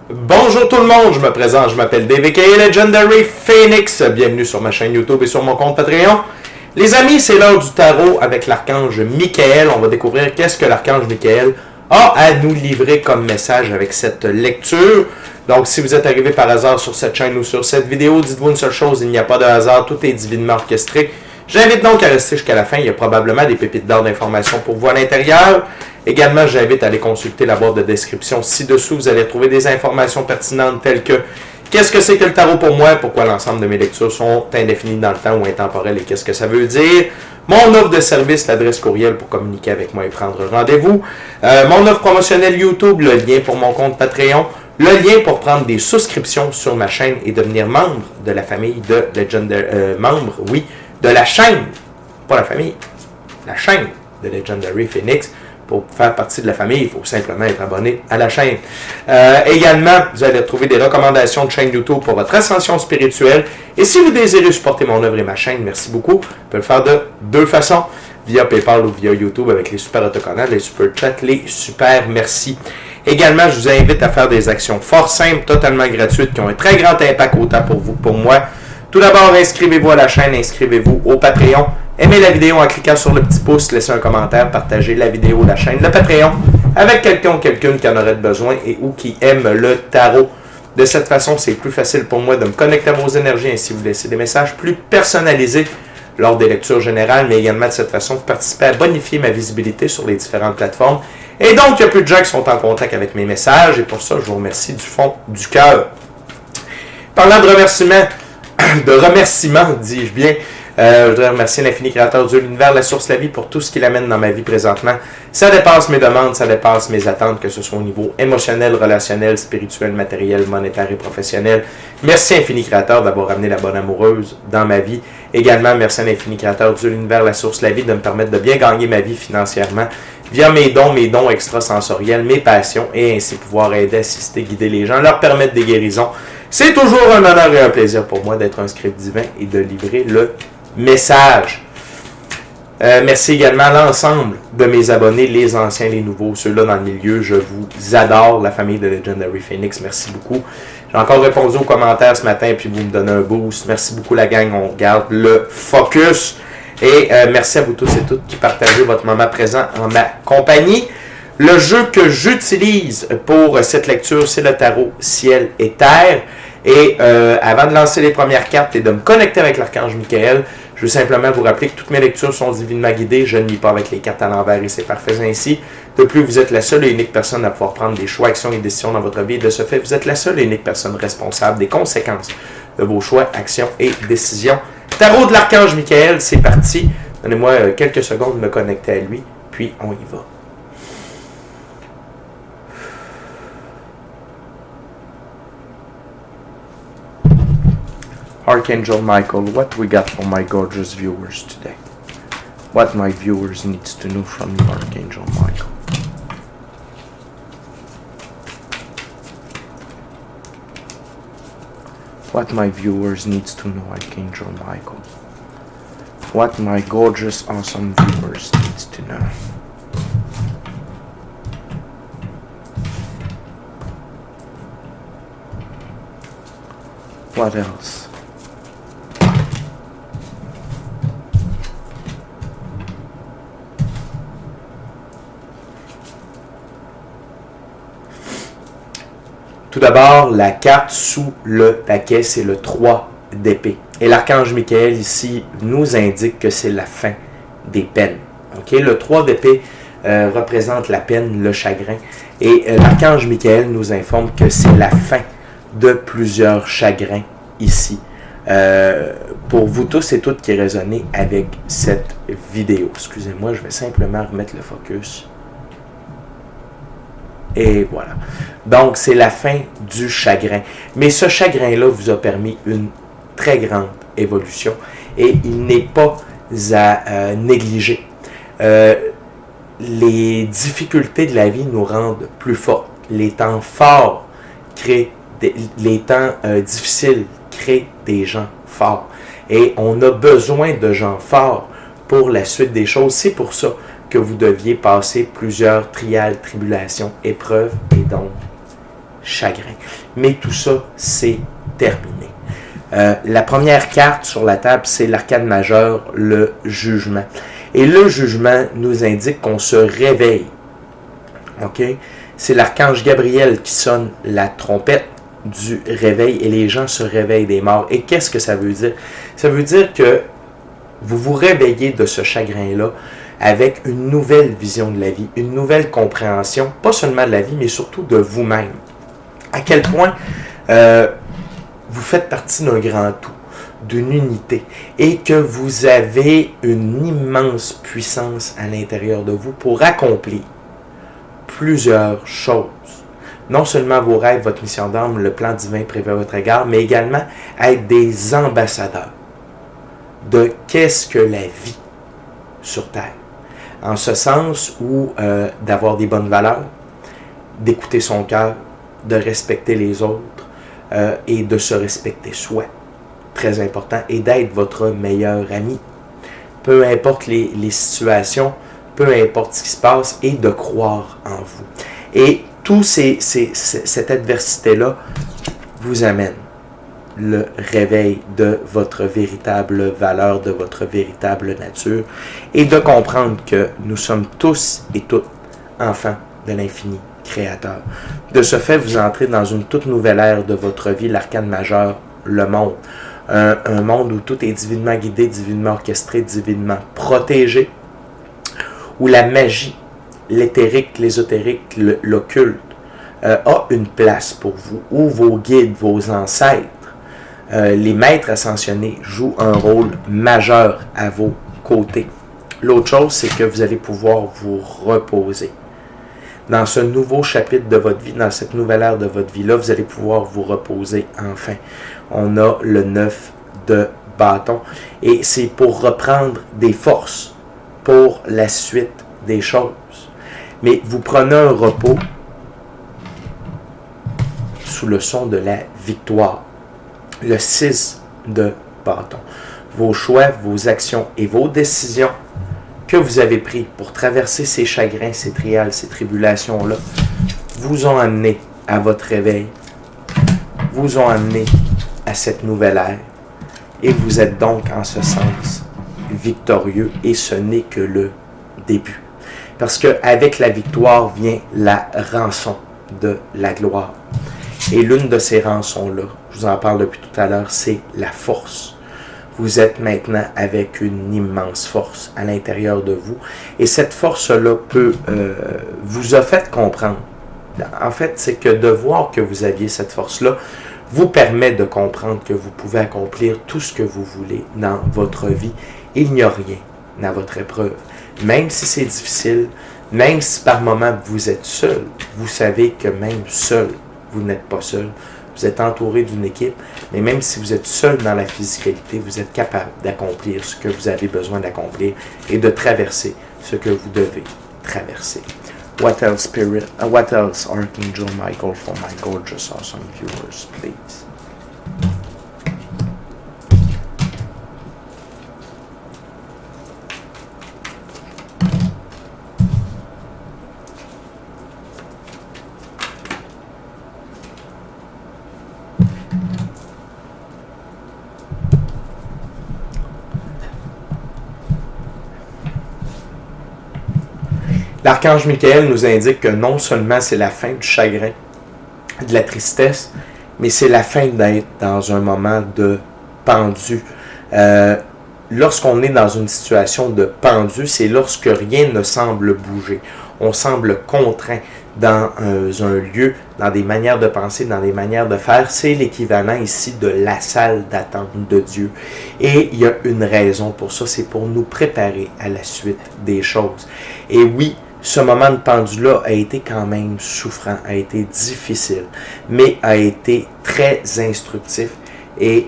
Bonjour tout le monde, je me présente, je m'appelle Dave aka Legendary Phoenix. Bienvenue sur ma chaîne YouTube et sur mon compte Patreon. Les amis, c'est l'heure du tarot avec l'archange Michael. On va découvrir qu'est-ce que l'archange Michael a à nous livrer comme message avec cette lecture. Donc, si vous êtes arrivé par hasard sur cette chaîne ou sur cette vidéo, dites-vous une seule chose, il n'y a pas de hasard, tout est divinement orchestré. J'invite donc à rester jusqu'à la fin, il y a probablement des pépites d'or d'informations pour vous à l'intérieur. Également, j'invite à aller consulter la boîte de description ci-dessous. Vous allez trouver des informations pertinentes telles que qu'est-ce que c'est que le tarot pour moi, pourquoi l'ensemble de mes lectures sont indéfinies dans le temps ou intemporelles et qu'est-ce que ça veut dire. Mon offre de service, l'adresse courriel pour communiquer avec moi et prendre rendez-vous. Mon offre promotionnelle YouTube, le lien pour mon compte Patreon. Le lien pour prendre des souscriptions sur ma chaîne et devenir membre de la famille de Legendary... de la chaîne, pas la famille, la chaîne de Legendary Phoenix. Pour faire partie de la famille, il faut simplement être abonné à la chaîne. Également, vous allez trouver des recommandations de chaîne YouTube pour votre ascension spirituelle. Et si vous désirez supporter mon œuvre et ma chaîne, merci beaucoup. Vous pouvez le faire de deux façons, via PayPal ou via YouTube avec les super autocollants, les super chats, les super merci. Également, je vous invite à faire des actions fort simples, totalement gratuites, qui ont un très grand impact autant pour vous que pour moi. Tout d'abord, inscrivez-vous à la chaîne, inscrivez-vous au Patreon. Aimez la vidéo en cliquant sur le petit pouce, laissez un commentaire, partagez la vidéo, la chaîne, le Patreon avec quelqu'un ou quelqu'une qui en aurait besoin et ou qui aime le tarot. De cette façon, c'est plus facile pour moi de me connecter à vos énergies ainsi vous laissez des messages plus personnalisés lors des lectures générales, mais également de cette façon, vous participez à bonifier ma visibilité sur les différentes plateformes. Et donc, il y a plus de gens qui sont en contact avec mes messages et pour ça, je vous remercie du fond du cœur. Parlant de remerciements, dis-je bien, je voudrais remercier l'infini créateur Dieu, l'univers, la source, la vie pour tout ce qu'il amène dans ma vie présentement. Ça dépasse mes demandes, ça dépasse mes attentes, que ce soit au niveau émotionnel, relationnel, spirituel, matériel, monétaire et professionnel. Merci infini créateur d'avoir amené la bonne amoureuse dans ma vie. Également, merci à l'infini créateur Dieu, l'univers, la source, la vie de me permettre de bien gagner ma vie financièrement via mes dons extrasensoriels, mes passions et ainsi pouvoir aider, assister, guider les gens, leur permettre des guérisons. C'est toujours un honneur et un plaisir pour moi d'être un script divin et de livrer le message. Merci également à l'ensemble de mes abonnés, les anciens, les nouveaux, ceux-là dans le milieu. Je vous adore, la famille de Legendary Phoenix. Merci beaucoup. J'ai encore répondu aux commentaires ce matin, puis vous me donnez un boost. Merci beaucoup la gang, on garde le focus. Et merci à vous tous et toutes qui partagez votre moment présent en ma compagnie. Le jeu que j'utilise pour cette lecture, c'est le tarot Ciel et Terre. Et avant de lancer les premières cartes et de me connecter avec l'archange Michael, je veux simplement vous rappeler que toutes mes lectures sont divinement guidées. Je ne lis pas avec les cartes à l'envers et c'est parfait ainsi. De plus, vous êtes la seule et unique personne à pouvoir prendre des choix, actions et décisions dans votre vie. Et de ce fait, vous êtes la seule et unique personne responsable des conséquences de vos choix, actions et décisions. Tarot de l'archange Michael, c'est parti. Donnez-moi quelques secondes de me connecter à lui, puis on y va. Archangel Michael, what we got for my gorgeous viewers today? What my viewers needs to know from you, Archangel Michael? What my viewers needs to know, Archangel Michael? What my gorgeous, awesome viewers needs to know? What else? Tout d'abord, la carte sous le paquet, c'est le 3 d'épée. Et l'archange Michael ici nous indique que c'est la fin des peines. Okay? Le 3 d'épée représente la peine, le chagrin. Et l'archange Michael nous informe que c'est la fin de plusieurs chagrins ici. Pour vous tous et toutes qui résonnez avec cette vidéo. Excusez-moi, je vais simplement remettre le focus. Et voilà. Donc, c'est la fin du chagrin. Mais ce chagrin-là vous a permis une très grande évolution. Et il n'est pas à négliger. Les difficultés de la vie nous rendent plus forts. Les temps forts créent les temps difficiles créent des gens forts. Et on a besoin de gens forts pour la suite des choses. C'est pour ça que vous deviez passer plusieurs trials, tribulations, épreuves et donc chagrin. Mais tout ça, c'est terminé. La première carte sur la table, c'est l'arcane majeur, le jugement. Et le jugement nous indique qu'on se réveille. OK? C'est l'archange Gabriel qui sonne la trompette du réveil et les gens se réveillent des morts. Et qu'est-ce que ça veut dire? Ça veut dire que vous vous réveillez de ce chagrin-là avec une nouvelle vision de la vie, une nouvelle compréhension, pas seulement de la vie, mais surtout de vous-même. À quel point vous faites partie d'un grand tout, d'une unité, et que vous avez une immense puissance à l'intérieur de vous pour accomplir plusieurs choses. Non seulement vos rêves, votre mission d'âme, le plan divin prévu à votre égard, mais également être des ambassadeurs de qu'est-ce que la vie sur Terre. En ce sens où d'avoir des bonnes valeurs, d'écouter son cœur, de respecter les autres et de se respecter soi. Très important. Et d'être votre meilleur ami. Peu importe les situations, peu importe ce qui se passe, et de croire en vous. Et tout cette adversité-là vous amène le réveil de votre véritable valeur, de votre véritable nature, et de comprendre que nous sommes tous et toutes enfants de l'infini créateur. De ce fait, vous entrez dans une toute nouvelle ère de votre vie, l'arcane majeur, le monde. Un monde où tout est divinement guidé, divinement orchestré, divinement protégé, où la magie, l'éthérique, l'ésotérique, l'occulte a une place pour vous, où vos guides, vos ancêtres, les maîtres ascensionnés jouent un rôle majeur à vos côtés. L'autre chose, c'est que vous allez pouvoir vous reposer. Dans ce nouveau chapitre de votre vie, dans cette nouvelle ère de votre vie-là, vous allez pouvoir vous reposer enfin. On a le 9 de bâton. Et c'est pour reprendre des forces pour la suite des choses. Mais vous prenez un repos sous le son de la victoire. Le 6 de bâton. Vos choix, vos actions et vos décisions que vous avez prises pour traverser ces chagrins, ces trials, ces tribulations-là, vous ont amené à votre réveil, vous ont amené à cette nouvelle ère. Et vous êtes donc, en ce sens, victorieux. Et ce n'est que le début. Parce qu'avec la victoire vient la rançon de la gloire. Et l'une de ces rançons-là, je vous en parle depuis tout à l'heure, c'est la force. Vous êtes maintenant avec une immense force à l'intérieur de vous. Et cette force-là vous a fait comprendre. En fait, c'est que de voir que vous aviez cette force-là vous permet de comprendre que vous pouvez accomplir tout ce que vous voulez dans votre vie. Il n'y a rien à votre épreuve. Même si c'est difficile, même si par moments vous êtes seul, vous savez que même seul, vous n'êtes pas seul. Vous êtes entouré d'une équipe, mais même si vous êtes seul dans la physicalité, vous êtes capable d'accomplir ce que vous avez besoin d'accomplir et de traverser ce que vous devez traverser. What else, Spirit? What else, Archangel Michael, for my gorgeous, awesome viewers, please? L'archange Michael nous indique que non seulement c'est la fin du chagrin, de la tristesse, mais c'est la fin d'être dans un moment de pendu. Lorsqu'on est dans une situation de pendu, c'est lorsque rien ne semble bouger. On semble contraint dans un lieu, dans des manières de penser, dans des manières de faire. C'est l'équivalent ici de la salle d'attente de Dieu. Et il y a une raison pour ça, c'est pour nous préparer à la suite des choses. Et oui, ce moment de pendu-là a été quand même souffrant, a été difficile, mais a été très instructif. Et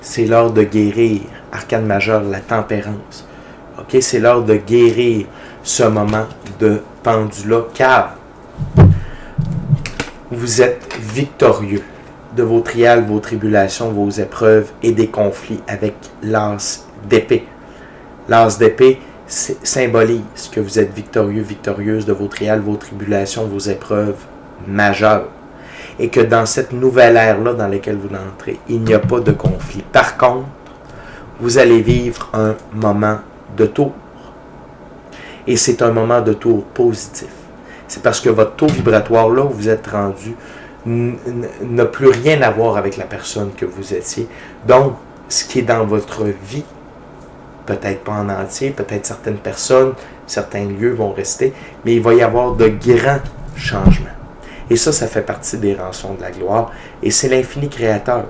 c'est l'heure de guérir. Arcane majeur, la tempérance. Ok, c'est l'heure de guérir ce moment de pendu-là, car vous êtes victorieux de vos trials, vos tribulations, vos épreuves et des conflits avec l'as d'épée. L'as d'épée symbolise que vous êtes victorieux, victorieuse de vos trials, vos tribulations, vos épreuves majeures. et que dans cette nouvelle ère-là dans laquelle vous entrez, il n'y a pas de conflit. Par contre, vous allez vivre un moment de tour. Et c'est un moment de tour positif. C'est parce que votre taux vibratoire, là où vous êtes rendu, n'a plus rien à voir avec la personne que vous étiez. Donc, ce qui est dans votre vie, peut-être pas en entier, peut-être certaines personnes, certains lieux vont rester, mais il va y avoir de grands changements. Et ça fait partie des rançons de la gloire. Et c'est l'infini créateur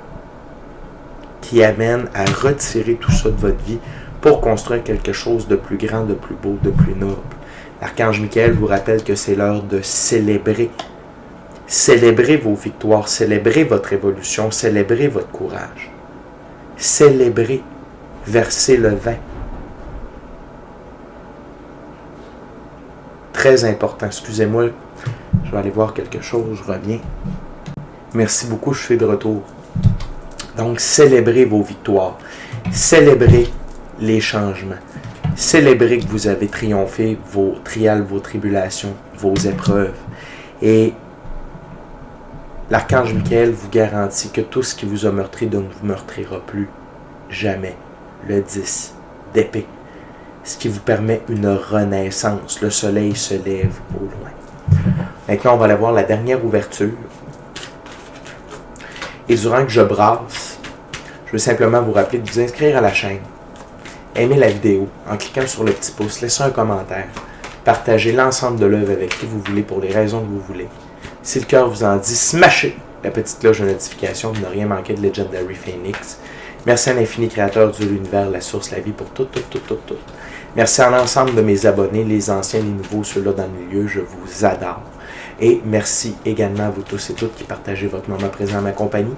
qui amène à retirer tout ça de votre vie pour construire quelque chose de plus grand, de plus beau, de plus noble. L'archange Michael vous rappelle que c'est l'heure de célébrer. Célébrez vos victoires, célébrez votre évolution, célébrez votre courage. Célébrez, versez le vin. Très important, excusez-moi, je vais aller voir quelque chose, je reviens. Merci beaucoup, je suis de retour. Donc, célébrez vos victoires, célébrez les changements, célébrez que vous avez triomphé vos trials, vos tribulations, vos épreuves. Et l'archange Michael vous garantit que tout ce qui vous a meurtri ne vous meurtrira plus jamais. Le 10 d'épée, ce qui vous permet une renaissance. Le soleil se lève au loin. Maintenant, on va aller voir la dernière ouverture. Et durant que je brasse, je veux simplement vous rappeler de vous inscrire à la chaîne. Aimez la vidéo en cliquant sur le petit pouce, laissez un commentaire, partagez l'ensemble de l'œuvre avec qui vous voulez pour les raisons que vous voulez. Si le cœur vous en dit, smashez la petite cloche de notification pour ne rien manquer de Legendary Phoenix. Merci à l'infini créateur de l'univers, la source, la vie pour tout. Merci à l'ensemble de mes abonnés, les anciens, les nouveaux, ceux-là dans le milieu, je vous adore. Et merci également à vous tous et toutes qui partagez votre moment présent à ma compagnie.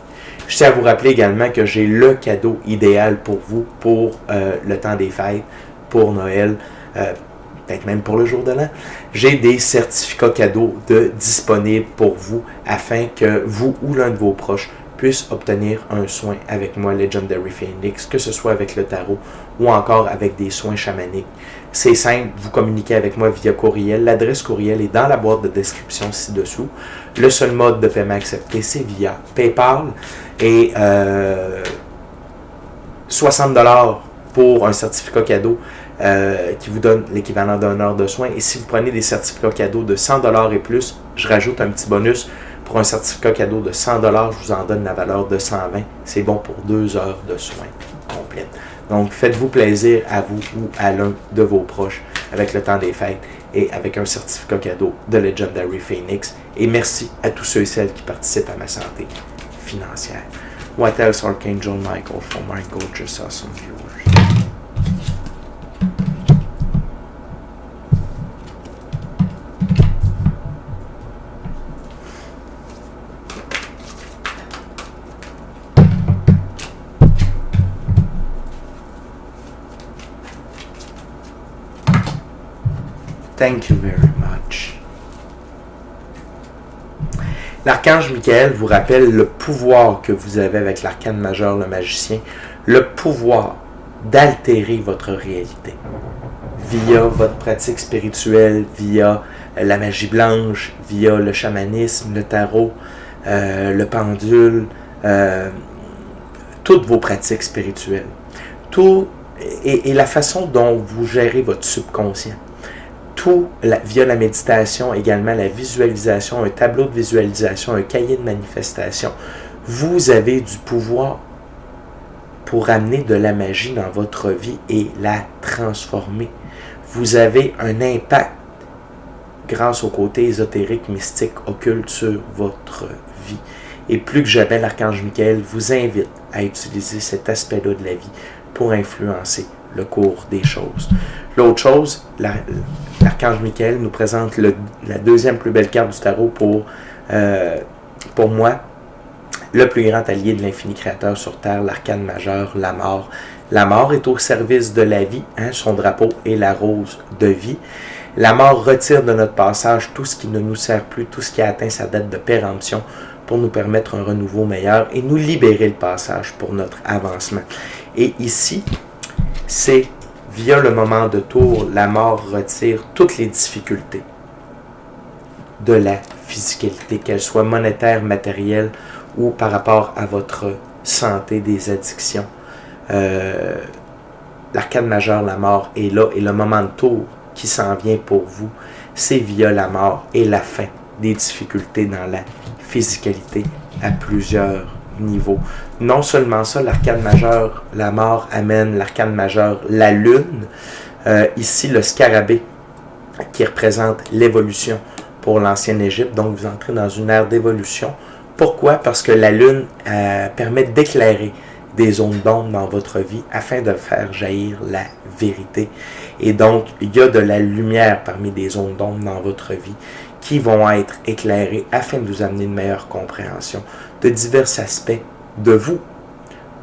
Je tiens à vous rappeler également que j'ai le cadeau idéal pour vous, pour le temps des fêtes, pour Noël, peut-être même pour le jour de l'an. J'ai des certificats cadeaux disponibles pour vous afin que vous ou l'un de vos proches puisse obtenir un soin avec moi, Legendary Phoenix, que ce soit avec le tarot ou encore avec des soins chamaniques. C'est simple, vous communiquez avec moi via courriel. L'adresse courriel est dans la boîte de description ci-dessous. Le seul mode de paiement accepté, c'est via PayPal. Et 60$ pour un certificat cadeau qui vous donne l'équivalent d'un heure de soin. Et si vous prenez des certificats cadeaux de 100$ et plus, je rajoute un petit bonus. Pour un certificat cadeau de 100$, je vous en donne la valeur de 120$. C'est bon pour 2 heures de soins complètes. Donc, faites-vous plaisir à vous ou à l'un de vos proches avec le temps des fêtes et avec un certificat cadeau de Legendary Phoenix. Et merci à tous ceux et celles qui participent à ma santé financière. What else, Archangel Michael, for my gorgeous, awesome viewers? Thank you very much. L'archange Michael vous rappelle le pouvoir que vous avez avec l'arcane majeur, le magicien, le pouvoir d'altérer votre réalité via votre pratique spirituelle, via la magie blanche, via le chamanisme, le tarot, le pendule, toutes vos pratiques spirituelles. Tout et la façon dont vous gérez votre subconscient. Tout via la méditation, également la visualisation, un tableau de visualisation, un cahier de manifestation. Vous avez du pouvoir pour amener de la magie dans votre vie et la transformer. Vous avez un impact grâce au côté ésotérique, mystique, occulte sur votre vie. Et plus que jamais, l'archange Michael vous invite à utiliser cet aspect-là de la vie pour influencer le cours des choses. L'autre chose, l'archange Michael nous présente la deuxième plus belle carte du tarot pour moi, le plus grand allié de l'infini créateur sur Terre, l'arcane majeur, la mort. La mort est au service de la vie, son drapeau est la rose de vie. La mort retire de notre passage tout ce qui ne nous sert plus, tout ce qui a atteint sa date de péremption pour nous permettre un renouveau meilleur et nous libérer le passage pour notre avancement. Et ici, c'est via le moment de tour, la mort retire toutes les difficultés. de la physicalité, qu'elle soit monétaire, matérielle ou par rapport à votre santé, des addictions. L'arcane majeure, la mort, est là et le moment de tour qui s'en vient pour vous, c'est via la mort et la fin des difficultés dans la physicalité à plusieurs niveaux. Non seulement ça, l'arcane majeure, la mort amène l'arcane majeure, la lune. Ici, le scarabée qui représente l'évolution pour l'ancienne Égypte. Donc, vous entrez dans une ère d'évolution. Pourquoi? Parce que la lune permet d'éclairer des zones d'ombre dans votre vie afin de faire jaillir la vérité. Et donc, il y a de la lumière parmi des zones d'ombre dans votre vie qui vont être éclairées afin de vous amener une meilleure compréhension de divers aspects de vous,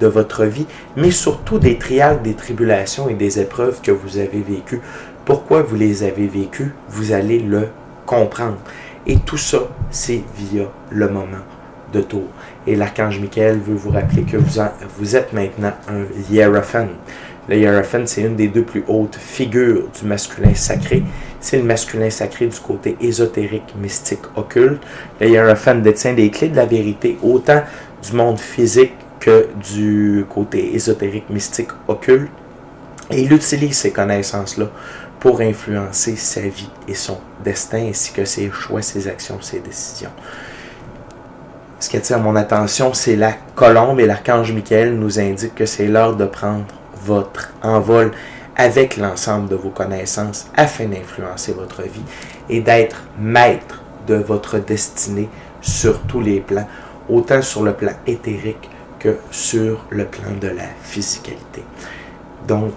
de votre vie, mais surtout des trials, des tribulations et des épreuves que vous avez vécues. Pourquoi vous les avez vécues? Vous allez le comprendre. Et tout ça, c'est via le moment de tour. Et l'archange Michael veut vous rappeler que vous êtes maintenant un hiérophant. Le hiérophant, c'est une des deux plus hautes figures du masculin sacré. C'est le masculin sacré du côté ésotérique, mystique, occulte. Le hiérophant détient des clés de la vérité, autant du monde physique que du côté ésotérique, mystique, occulte. Et il utilise ces connaissances-là pour influencer sa vie et son destin, ainsi que ses choix, ses actions, ses décisions. Ce qui attire mon attention, c'est la colombe, et l'archange Michael nous indique que c'est l'heure de prendre votre envol avec l'ensemble de vos connaissances afin d'influencer votre vie et d'être maître de votre destinée sur tous les plans, autant sur le plan éthérique que sur le plan de la physicalité. Donc,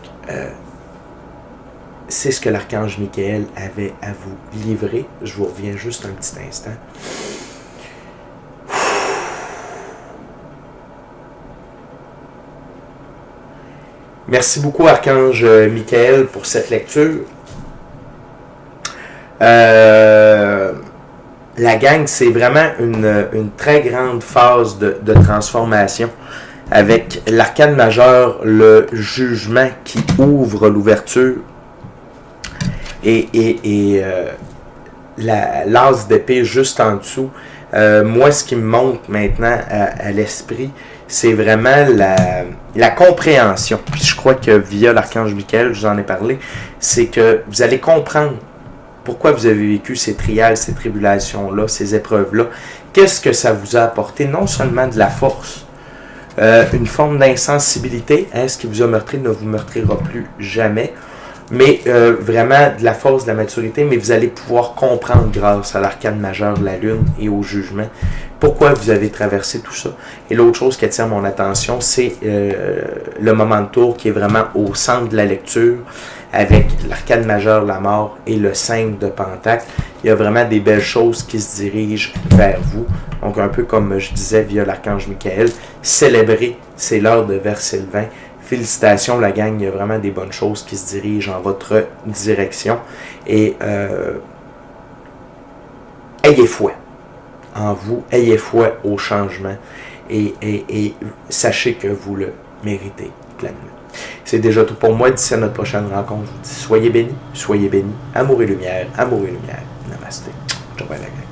c'est ce que l'archange Michael avait à vous livrer. Je vous reviens juste un petit instant. Merci beaucoup, Archange Michael, pour cette lecture. La gang, c'est vraiment une très grande phase de transformation avec l'arcane majeur, le jugement qui ouvre l'ouverture et l'as d'épée juste en dessous. Moi, ce qui me monte maintenant à l'esprit, c'est vraiment la compréhension. Puis je crois que via l'archange Michael, je vous en ai parlé, c'est que vous allez comprendre pourquoi vous avez vécu ces trials, ces tribulations-là, ces épreuves-là. Qu'est-ce que ça vous a apporté? Non seulement de la force, une forme d'insensibilité. Ce qui vous a meurtri ne vous meurtrira plus jamais. Mais vraiment de la force, de la maturité, mais vous allez pouvoir comprendre grâce à l'arcane majeur de la lune et au jugement pourquoi vous avez traversé tout ça. Et l'autre chose qui attire mon attention, c'est le moment de tour qui est vraiment au centre de la lecture avec l'arcane majeur, la mort et le 5 de Pentacle. Il y a vraiment des belles choses qui se dirigent vers vous. Donc un peu comme je disais via l'archange Michael, célébrez, c'est l'heure de verser le vin. Félicitations la gang, il y a vraiment des bonnes choses qui se dirigent en votre direction. Et ayez foi en vous, ayez foi au changement et sachez que vous le méritez pleinement. C'est déjà tout pour moi. D'ici à notre prochaine rencontre, je vous dis soyez bénis, amour et lumière, Namasté. Ciao, bye la gang.